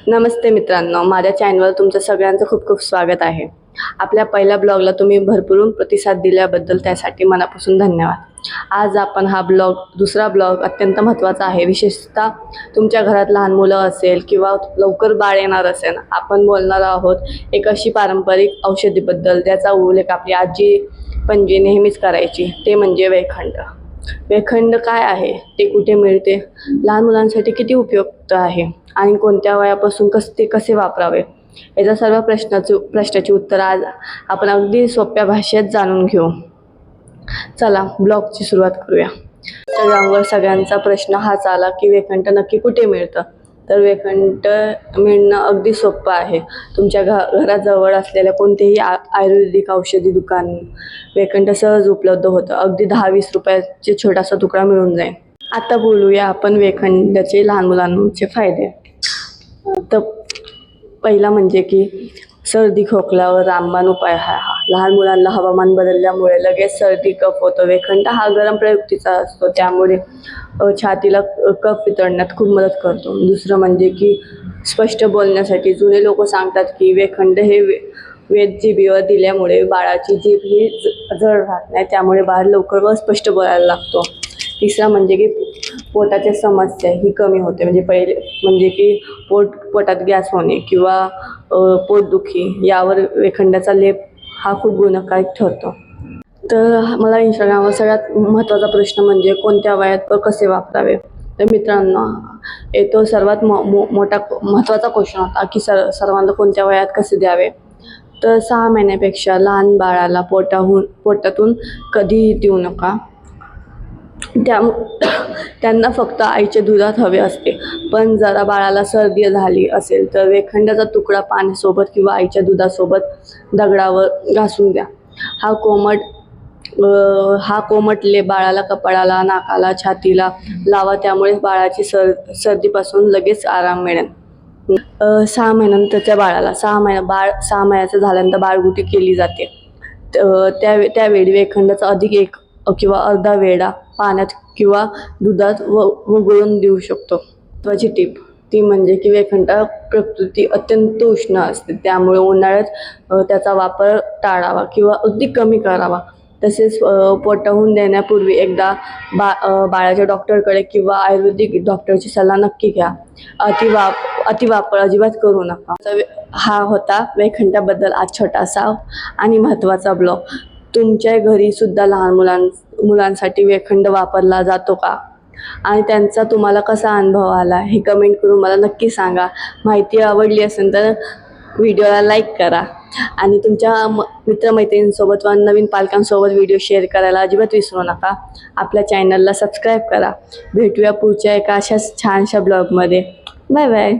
नमस्ते मित्रांनो, माझ्या चॅनलवर तुमचं सगळ्यांचं खूप खूप स्वागत आहे। आपल्या पहिल्या ब्लॉगला तुम्ही भरपूर प्रतिसाद दिल्याबद्दल त्यासाठी मनापासून धन्यवाद। आज आपण हा दुसरा ब्लॉग अत्यंत महत्त्वाचा आहे, विशेषतः तुमच्या घरात लहान मुलं असेल किंवा लवकर बाळ येणार असेल। आपण बोलणार आहोत एक अशी पारंपरिक औषधीबद्दल ज्याचा उल्लेख आपली आजी पणजी नेहमीच करायची, ते म्हणजे वेखंड। वेखंड काय आहे, ते कुठे मिळते, लहान मुलांसाठी किती उपयुक्त आहे आणि कोणत्या वयापासून कसे वापरावे, याच्या सर्व प्रश्नाची उत्तर आज आपण अगदी सोप्या भाषेत जाणून घेऊ। चला ब्लॉगची सुरुवात करूया। तर सगळ्यांचा प्रश्न हाच आला की वेखंड नक्की कुठे मिळतं। तर वेखंड मिळणं अगदी सोपं आहे। तुमच्या घराजवळ असलेल्या कोणतेही आयुर्वेदिक औषधी दुकान वेखंड सहज उपलब्ध होतं। अगदी 10-20 रुपयाचे छोटासा तुकडा मिळून जाईल। आता बोलूया आपण वेखंडाचे लहान मुलांचे फायदे। तर पहिला म्हणजे की सर्दी खोकल्यावर रामबाण उपाय हा लहान मुलांना हवामान बदलल्यामुळे लगेच सर्दी कफ होतो। वेखंड हा गरम प्रवृत्तीचा असतो, त्यामुळे छातीला कफ वितळण्यात खूप मदत करतो। दुसरं म्हणजे की स्पष्ट बोलण्यासाठी जुने लोक सांगतात की वेखंड हे वेदजीभीवर दिल्यामुळे बाळाची जीभ ही जड राहत नाही, त्यामुळे बाळ लवकर व स्पष्ट बोलायला लागतो। तिसरा म्हणजे की पोटाच्या समस्या ही कमी होते, म्हणजे की पोटात गॅस होणे किंवा पोटदुखी यावर वेखंडाचा लेप हा खूप गुणकारी ठरतो। तर मला इंस्टाग्रामवर सगळ्यात महत्त्वाचा प्रश्न म्हणजे कोणत्या वयात व कसे वापरावे। तर मित्रांनो, तो सर्वात मोठा महत्त्वाचा क्वेश्चन होता की सर्वांना कोणत्या वयात कसे द्यावे। तर 6 महिन्यापेक्षा लहान बाळाला पोटातून कधीही देऊ नका। त्यांना फक्त आईच्या दुधात हवे असते। पण जरा बाळाला सर्दी झाली असेल तर वेखंडाचा तुकडा पाण्यासोबत किंवा आईच्या दुधासोबत दगडावर घासून द्या। हा कोमट लेप बाळाला कपाळाला, नाकाला, छातीला लावा, त्यामुळे बाळाची सर्दीपासून लगेच आराम मिळेल। 6 महिन्यानंतरच्या बाळाला 6 महिन्याचं झाल्यानंतर बाळगुटी केली जाते। त्यावेळी वेखंडाचा अधिक 1 किंवा अर्धा वेळा पाण्यात किंवा दुधात वगळून देऊ शकतो। महत्त्वाची टीप ती म्हणजे की वेखंड प्रकृती अत्यंत उष्ण असते, त्यामुळे उन्हाळ्यात त्याचा वापर टाळावा किंवा अगदी कमी करावा। तसेच पोटाहून देण्यापूर्वी एकदा बाळाच्या डॉक्टरकडे किंवा आयुर्वेदिक डॉक्टरची सल्ला नक्की घ्या। अतिवापर अजिबात करू नका। हा होता वेखंडाबद्दल आज छोटासा आणि महत्त्वाचा ब्लॉग। तुमच्या घरी सुद्धा लहान मुलांसाठी वेखंड वापरला जातो का आणि त्यांचा तुम्हाला कसा अनुभव आला हे कमेंट करून मला नक्की सांगा। माहिती आवडली असेल तर व्हिडिओला लाईक करा आणि तुमच्या मित्रमैत्रिणींसोबत व नवीन पालकांसोबत व्हिडिओ शेअर करायला अजिबात विसरू नका। आपल्या चॅनलला सबस्क्राईब करा। भेटूया पुढच्या एका अशाच छानशा ब्लॉगमध्ये। Bye bye.